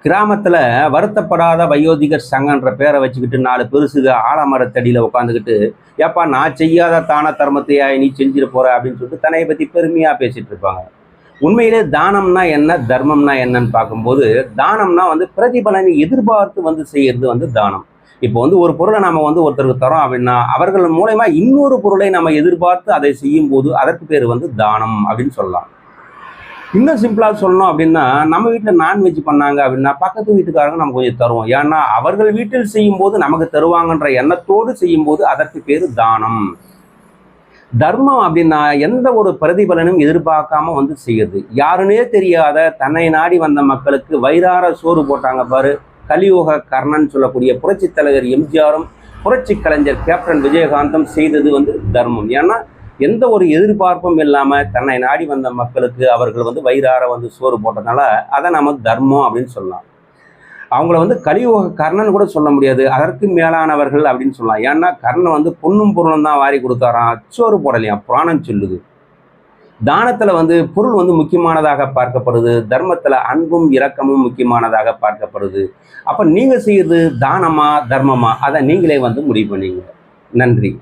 கிராமத்துல வருத்தப்படாத வயோதிகர் சங்கன்ற பேரை வச்சுக்கிட்டு 4 பெருசுக ஆலமரத்தடியில உட்காந்துக்கிட்டு, ஏப்பா நான் செய்யாத தான தர்மத்தையா நீ செஞ்சிட போற அப்படின்னு சொல்லிட்டு தன்னை பத்தி பெருமையா பேசிட்டு இருப்பாங்க. உண்மையிலே தானம்னா என்ன, தர்மம்னா என்னன்னு பார்க்கும்போது, தானம்னா பிரதிபலனை எதிர்பார்த்து செய்யறது தானம். இப்போ ஒரு பொருளை நாம ஒருத்தருக்கு தரோம் அப்படின்னா, அவர்கள் மூலயமா இன்னொரு பொருளை நம்ம எதிர்பார்த்து அதை செய்யும் போது அதற்கு பேர் தானம் அப்படின்னு சொல்லலாம். இன்னும் சிம்பிளா சொல்லணும் அப்படின்னா, நம்ம வீட்டுல நான்வெஜ் பண்ணாங்க அப்படின்னா பக்கத்து வீட்டுக்காரங்க நம்ம கொஞ்சம் தருவோம். ஏன்னா அவர்கள் வீட்டில் செய்யும் போது நமக்கு தருவாங்கன்ற எண்ணத்தோடு செய்யும் போது அதற்கு பேரு தானம். தர்மம் அப்படின்னா எந்த ஒரு பிரதிபலனும் எதிர்பார்க்காம செய்யுது. யாருன்னே தெரியாத தன்னை நாடி வந்த மக்களுக்கு வயிறார சோறு போட்டாங்க பாரு, கலியுக கர்ணன் சொல்லக்கூடிய புரட்சி தலைவர் எம்ஜிஆரும் புரட்சி கலைஞர் கேப்டன் விஜயகாந்தும் செய்தது தர்மம். ஏன்னா எந்த ஒரு எதிர்பார்ப்பும் இல்லாம தன்னை நாடி வந்த மக்களுக்கு அவர்கள் வயிறார சோறு போட்டதுனால அதை நம்ம தர்மம் அப்படின்னு சொல்லலாம். அவங்கள கலியுக கர்ணன் கூட சொல்ல முடியாது, அதற்கு மேலானவர்கள் அப்படின்னு சொல்லலாம். ஏன்னா கர்ணன் பொண்ணும் பொருளும் தான் வாரி கொடுத்தாராம், அச்சோறு போடலையா புராணம் சொல்லுது. தானத்துல பொருள் முக்கியமானதாக பார்க்கப்படுது, தர்மத்துல அன்பும் இரக்கமும் முக்கியமானதாக பார்க்கப்படுது. அப்ப நீங்க செய்யறது தானமா தர்மமா, அதை நீங்களே முடிவு பண்ணீங்க. நன்றி.